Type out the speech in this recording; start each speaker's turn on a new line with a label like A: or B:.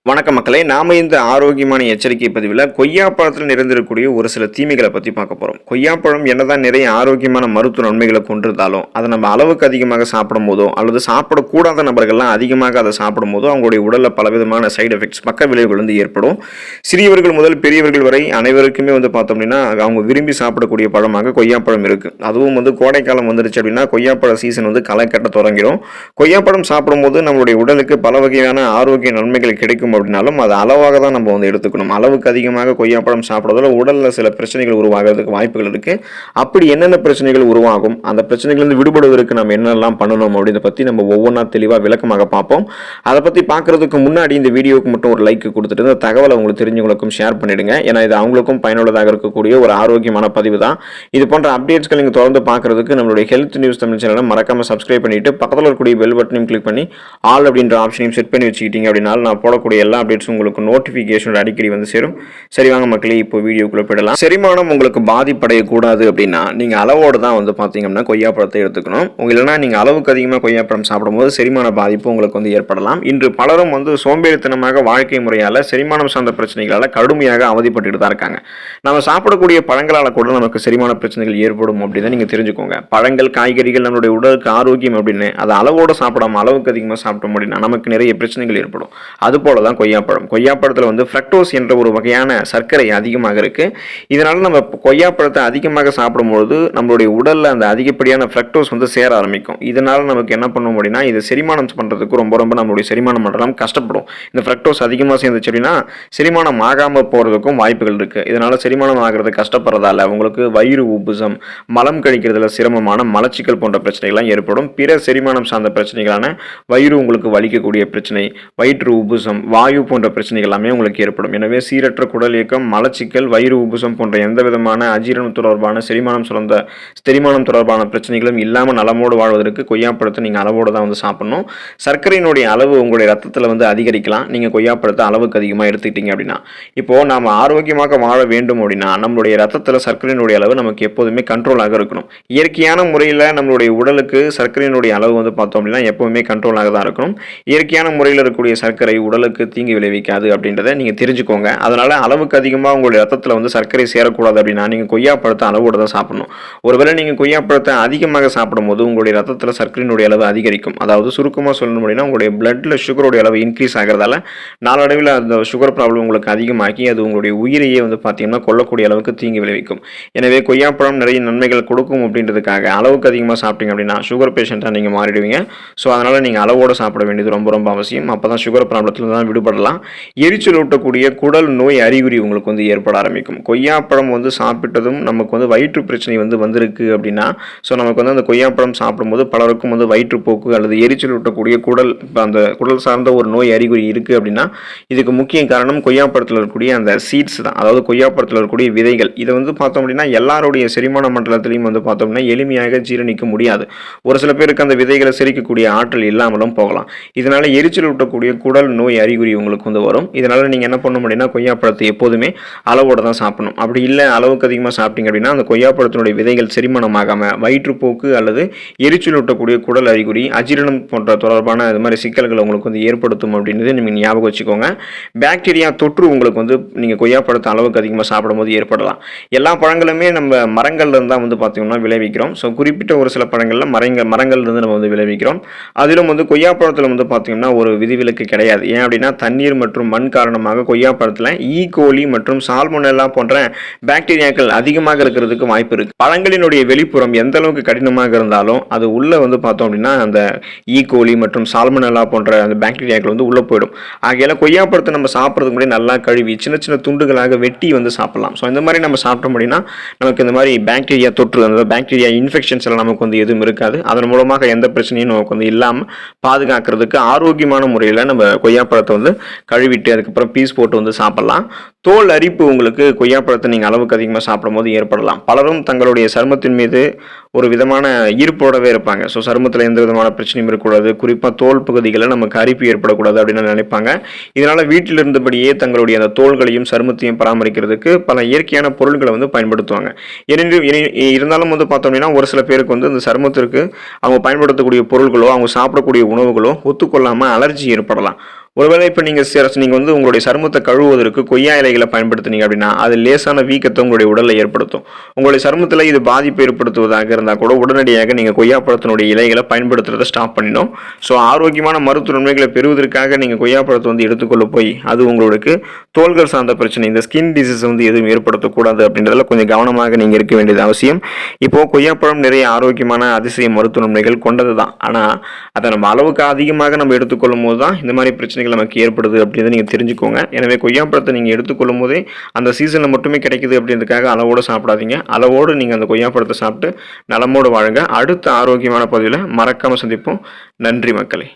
A: வணக்க மக்களே, நாம இந்த ஆரோக்கியமான எச்சரிக்கை பதிவில் கொய்யாப்பழத்தில் நிறைந்திருக்கக்கூடிய ஒரு சில தீமைகளை பற்றி பார்க்க போகிறோம். கொய்யாப்பழம் என்னதான் நிறைய ஆரோக்கியமான மருத்துவ நன்மைகளை கொண்டிருந்தாலும் அதை நம்ம அளவுக்கு அதிகமாக சாப்பிடும் போதோ அல்லது சாப்பிடக்கூடாத நபர்கள்லாம் அதிகமாக அதை சாப்பிடும் போதோ அவங்களுடைய உடலில் பலவிதமான சைடு எஃபெக்ட்ஸ் பக்க விளைவுகள் ஏற்படும். சிறியவர்கள் முதல் பெரியவர்கள் வரை அனைவருக்குமே பார்த்தோம் அப்படின்னா அவங்க விரும்பி சாப்பிடக்கூடிய பழமாக கொய்யாப்பழம் இருக்குது. அதுவும் கோடைக்காலம் வந்துருச்சு அப்படின்னா கொய்யாப்பழ சீசன் களை கட்ட தொடங்கிடும். கொய்யாப்பழம் சாப்பிடும்போது நம்மளுடைய உடலுக்கு பல வகையான ஆரோக்கிய நன்மைகள் கிடைக்கும் அப்படினாலும் அது அளவாக தான் நம்ம எடுத்துக்கணும். அளவுக்கு அதிகமாக கொய்யாப்பழம் சாப்பிடுறதால உடல்ல சில பிரச்சனைகள் உருவாகிறதுக்கு வாய்ப்புகள் இருக்கு. அப்படி என்னென்ன பிரச்சனைகள் உருவாகும், அந்த பிரச்சனைகளிலிருந்து விடுபடுவதற்கு நம்ம என்னெல்லாம் பண்ணணும் அப்படின்றத பத்தி நம்ம ஒவ்வொன்றா தெளிவாக விளக்கமாக பார்ப்போம். அதை பத்தி பார்க்கறதுக்கு முன்னாடி இந்த வீடியோக்கு மட்டும் ஒரு லைக் கொடுத்துட்டு இந்த தகவலை உங்களுக்கு தெரிஞ்சவங்களுக்கும் ஷேர் பண்ணிடுங்க. ஏன்னா இது அவங்களுக்கும் பயனுள்ளதாக இருக்கக்கூடிய ஒரு ஆரோக்கியமான பதிவு தான். இது போன்ற அப்டேட்ஸ்கள் நீங்க தொடர்ந்து பார்க்கறதுக்கு நம்மளுடைய ஹெல்த் நியூஸ் தமிழ் சேனலை மறக்காம சப்ஸ்கிரைப் பண்ணிட்டு பக்கத்தில் இருக்கக்கூடிய பெல் பட்டனையும் கிளிக் பண்ணி ஆல் அப்படின்ற ஆப்ஷனையும் செட் பண்ணி வச்சுக்கிட்டீங்க அப்படின்னா நான் போடக்கூடிய எல்லா அப்டேட்ஸும் உங்களுக்கு நோட்டிஃபிகேஷன் அடிக்கடி சேரும். சரி வாங்க மக்களே, இப்போ வீடியோக்குள்ள போயிடலாம். செரிமானம் உங்களுக்கு பாதிப்படையக்கூடாது அப்படின்னா நீங்க அளவோடு தான் பார்த்தீங்கன்னா கொய்யாப்பழத்தை எடுத்துக்கணும். இல்லைன்னா நீங்க அளவுக்கு அதிகமாக கொய்யாப்பழம் சாப்பிடும்போது செரிமான பாதிப்பு உங்களுக்கு ஏற்படலாம். இன்று பலரும் சோம்பேறித்தனமாக வாழ்க்கை முறையால செரிமானம் சார்ந்த பிரச்சனைகளால் கடுமையாக அவதிப்பட்டு தான் இருக்காங்க. நம்ம சாப்பிடக்கூடிய பழங்களால் கூட நமக்கு செரிமான பிரச்சனைகள் ஏற்படும் அப்படின்னு நீங்க தெரிஞ்சுக்கோங்க. பழங்கள் காய்கறிகள் நம்மளுடைய உடலுக்கு ஆரோக்கியம் அப்படின்னு அதை அளவோடு சாப்பிடாம அளவுக்கு அதிகமாக சாப்பிட்டோம் அப்படின்னா நமக்கு நிறைய பிரச்சனைகள் ஏற்படும். அது போல தான் கொய்யாப்பழத்தில் ஃப்ரக்டோஸ் என்ற ஒரு வகையான சர்க்கரை அதிகமாக இருக்கு. இதனால நம்ம கொய்யாப்பழத்தை அதிகமாக சாப்பிடும்போது நம்மளுடைய உடல்ல அந்த அதிகப்படியான ஃப்ரக்டோஸ் சேர ஆரம்பிக்கும். இதனால நமக்கு என்ன பண்ணும் அப்படின்னா இது செரிமானம் பண்றதுக்கு ரொம்ப நம்மளுடைய செரிமானம் மண்டலம் கஷ்டப்படும். இந்த ஃப்ரக்டோஸ் அதிகமாக சேர்ந்துச்சு அப்படின்னா செரிமானம் ஆகாம போறதுக்கும் வாய்ப்புகள் இருக்கு. இதனால செரிமானம் ஆகிறது கஷ்டப்படுறதால உங்களுக்கு வயிறு உப்புசம், மலம் கழிக்கிறதுல சிரமமான மலச்சிக்கல் போன்ற பிரச்சனைகள்லாம் ஏற்படும். பிற செரிமானம் சார்ந்த பிரச்சனைகளான வயிறு உங்களுக்கு வலிக்கக்கூடிய பிரச்சனை, வயிற்று உப்புசம், வாயு போன்ற பிரச்சனைகள் எல்லாமே உங்களுக்கு ஏற்படும். எனவே சீரற்ற குடல் இயக்கம், மலச்சிக்கல், வயிறு உப்புசம் போன்ற எந்த விதமான அஜீரணம் தொடர்பான செரிமானம் தொடர்பான பிரச்சனைகளும் இல்லாமல் நலமோடு வாழ்வதற்கு கொய்யாப்பழத்தை நீங்கள் அளவோடு தான் சாப்பிடணும். சர்க்கரையினுடைய அளவு உங்களுடைய ரத்தத்தில் அதிகரிக்கலாம் நீங்கள் கொய்யாப்பழத்தை அளவுக்கு அதிகமாக எடுத்துக்கிட்டீங்க அப்படின்னா. இப்போ நாம் ஆரோக்கியமாக வாழ வேண்டும் அப்படின்னா நம்மளுடைய ரத்தத்தில் சர்க்கரையினுடைய அளவு நமக்கு எப்போதுமே கண்ட்ரோலாக இருக்கணும். இயற்கையான முறையில் நம்மளுடைய உடலுக்கு சர்க்கரையினுடைய அளவு பார்த்தோம் அப்படின்னா எப்பவுமே கண்ட்ரோலாக தான் இருக்கணும். இயற்கையான முறையில் இருக்கக்கூடிய சர்க்கரை உடலுக்கு தீங்கு விளைவிக்காது அப்படின்றத நீங்க தெரிஞ்சுக்கோங்க. அதனால அளவுக்கு அதிகமாக உங்களுடைய ரத்தத்தில் சர்க்கரை சேரக்கூடாது அப்படின்னா நீங்க கொய்யாப்பழத்தை அளவோடு தான் சாப்பிடணும். ஒருவேளை நீங்க கொய்யாப்பழத்தை அதிகமாக சாப்பிடும்போது உங்களுடைய ரத்தத்தில் சர்க்கரையினுடைய அளவு அதிகரிக்கும். அதாவது சுருக்கமாக சொல்லணும் அப்படின்னா உங்களுடைய பிளட்ல சுகருடைய அளவு இன்க்ரீஸ் ஆகிறதால நாளடைவில் அந்த சுகர் ப்ராப்ளம் உங்களுக்கு அதிகமாக்கி அது உங்களுடைய உயிரையே பார்த்தீங்கன்னா கொல்லக்கூடிய அளவுக்கு தீங்கு விளைவிக்கும். எனவே கொய்யாப்பழம் நிறைய நன்மைகள் கொடுக்கும் அப்படின்றதுக்காக அளவுக்கு அதிகமாக சாப்பிட்டீங்க அப்படின்னா சுகர் பேஷண்ட்டாக நீங்கள் மாறிடுவீங்க. ஸோ அதனால நீங்கள் அளவோடு சாப்பிட வேண்டியது ரொம்ப அவசியம். அப்போ தான் சுகர் ப்ராப்ளத்தில் தான் விடுபடலாம். எரிச்சல் ஊட்டக்கூடிய குடல் நோய் அறிகுறி உங்களுக்கு ஏற்பட ஆரம்பிக்கும். கொய்யாப்பழம் சாப்பிட்டதும் நமக்கு வயிற்று பிரச்சனை வந்திருக்கு அப்படின்னா ஸோ நமக்கு அந்த கொய்யாப்பழம் சாப்பிடும்போது பலருக்கும் வயிற்றுப்போக்கு அல்லது எரிச்சல் ஊட்டக்கூடிய அந்த குடல் சார்ந்த ஒரு நோய் அறிகுறி இருக்குது அப்படின்னா இதுக்கு முக்கிய காரணம் கொய்யாப்பழத்தில் இருக்கக்கூடிய அந்த சீட்ஸ் தான். அதாவது கொய்யாப்பழத்தில் இருக்கக்கூடிய விதைகள். இதை பார்த்தோம் அப்படின்னா எல்லாருடைய செரிமான மண்டலத்திலையும் பார்த்தோம்னா எளிமையாக ஜீரணிக்க முடியாது. ஒரு சில பேருக்கு அந்த விதைகளை செரிக்கக்கூடிய ஆற்றல் இல்லாமலும் போகலாம். இதனால எரிச்சல் ஊட்டக்கூடிய குடல் நோய் அறிகுறி உங்களுக்கு வரும். இதனால நீங்க என்ன பண்ணணும் அப்படின்னா கொய்யாப்பழத்தை எப்போதுமே அளவோடு தான் சாப்பிடணும். அப்படி இல்லை அளவுக்கு அதிகமாக சாப்பிட்டீங்க அப்படின்னா அந்த கொய்யாப்பழத்தினுடைய விதைகள் செரிமானமாகாம வயிற்றுப்போக்கு அல்லது எரிச்சல் ஊட்டக்கூடிய குடல் அறிகுறி, அஜீரணம் போன்ற தொடர்பான இது மாதிரி சிக்கல்களை உங்களுக்கு ஏற்படுத்தும் அப்படின்றது நீங்க ஞாபகம் வச்சுக்கோங்க. பாக்டீரியா தொற்று உங்களுக்கு நீங்க கொய்யாப்பழத்தை அளவுக்கு அதிகமாக சாப்பிடும்போது ஏற்படலாம். எல்லா பழங்களுமே நம்ம மரங்கள்ல இருந்து தான் பார்த்தீங்கன்னா விளைவிக்கிறோம். ஸோ குறிப்பிட்ட ஒரு சில பழங்கள்ல மரங்கள்ல இருந்து நம்ம விளைவிக்கிறோம். அதிலும் கொய்யாப்பழத்தில் பார்த்தீங்கன்னா ஒரு விதிவிலக்கு கிடையாது. ஏன் அப்படின்னா தண்ணீர் மற்றும் மண் காரணமாக கொய்யாப்பழத்தில் ஈகோலி மற்றும் சால்மோனெல்லா போன்ற பாக்டீரியாக்கள் அதிகமாக இருக்கிறதுக்கு வாய்ப்பு இருக்கு. பழங்களினுடைய வெளிப்புறம் எந்த அளவுக்கு கடினமாக இருந்தாலும் அது உள்ள பார்த்தோம் அப்படின்னா அந்த ஈகோலி மற்றும் சால்மோனெல்லா போன்ற அந்த பாக்டீரியாக்கள் உள்ள போயிடும். ஆகையால கொய்யாப்பழத்தை நம்ம சாப்பிட்றதுக்கு முன்னாடி நல்லா கழுவி சின்ன சின்ன துண்டுகளாக வெட்டி சாப்பிடலாம். ஸோ இந்த மாதிரி நம்ம சாப்பிட்டோம் அப்படின்னா நமக்கு இந்த மாதிரி பாக்டீரியா தொற்று, அந்த பாக்டீரியா இன்ஃபெக்ஷன்ஸ் எல்லாம் நமக்கு எதுவும் இருக்காது. அதன் மூலமாக எந்த பிரச்சனையும் நமக்கு இல்லாமல் பாதுகாக்கிறதுக்கு ஆரோக்கியமான முறையில் நம்ம கொய்யாப்பழத்தை கழுவிட்டு அதுக்கப்புறம் பீஸ் போட்டு சாப்பிடலாம். தோல் அரிப்பு உங்களுக்கு கொய்யாப்பழத்தை நீங்கள் அளவுக்கு அதிகமாக சாப்பிடும் போது ஏற்படலாம். பலரும் தங்களுடைய சருமத்தின் மீது ஒரு விதமான ஈர்ப்போடவே இருப்பாங்க. ஸோ சருமத்தில் எந்த விதமான பிரச்சனையும் இருக்கக்கூடாது, குறிப்பாக தோல் பகுதிகளில் நமக்கு அரிப்பு ஏற்படக்கூடாது அப்படின்னு நினைப்பாங்க. இதனால் வீட்டில் இருந்தபடியே தங்களுடைய அந்த தோள்களையும் சருமத்தையும் பராமரிக்கிறதுக்கு பல இயற்கையான பொருட்களை பயன்படுத்துவாங்க. இருந்தாலும் பார்த்தோம் அப்படின்னா ஒரு சில பேருக்கு இந்த சருமத்திற்கு அவங்க பயன்படுத்தக்கூடிய பொருட்களோ அவங்க சாப்பிடக்கூடிய உணவுகளோ ஒத்துக்கொள்ளாமல் அலர்ஜி ஏற்படலாம். ஒருவேளை இப்போ நீங்கள் வந்து உங்களுடைய சருமத்தை கழுவுவதற்கு கொய்யா இலைகளை பயன்படுத்துனீங்க அப்படின்னா அது லேசான வீக்கத்தை உங்களுடைய உடலில் ஏற்படுத்தும். உங்களுடைய சருமத்தில் இது பாதிப்பு ஏற்படுத்துவதாக இருந்தால் கூட உடனடியாக நீங்கள் கொய்யாப்பழத்தினுடைய இலைகளை பயன்படுத்துறதை ஸ்டாப் பண்ணிடும். ஸோ ஆரோக்கியமான மருத்துவ நன்மைகளை பெறுவதற்காக நீங்கள் கொய்யாப்பழத்தை வந்து எடுத்துக்கொள்ள போய் அது உங்களுக்கு தோள்கள் சார்ந்த பிரச்சனை, இந்த ஸ்கின் டிசீஸ் வந்து எதுவும் ஏற்படுத்தக்கூடாது அப்படின்றதுல கொஞ்சம் கவனமாக நீங்கள் இருக்க வேண்டியது அவசியம். இப்போ கொய்யாப்பழம் நிறைய ஆரோக்கியமான அதிசய மருத்துவ நன்மைகள் கொண்டது தான். ஆனால் அதை நம்ம அளவுக்கு அதிகமாக நம்ம எடுத்துக்கொள்ளும் போது தான் இந்த மாதிரி பிரச்சனைகள் நமக்கு ஏற்படுது அப்படின்றத நீங்கள் தெரிஞ்சுக்கோங்க. எனவே கொய்யாப்பழத்தை நீங்கள் எடுத்துக்கொள்ளும் போதே அந்த சீசனில் மட்டுமே கிடைக்குது அப்படின்றதுக்காக அளவோடு சாப்பிடாதீங்க. அளவோடு நீங்கள் அந்த கொய்யாப்பழத்தை சாப்பிட்டு நலமோடு வாழுங்க. அடுத்த ஆரோக்கியமான பதிவில் மறக்காமல் சந்திப்போம். நன்றி மக்களே.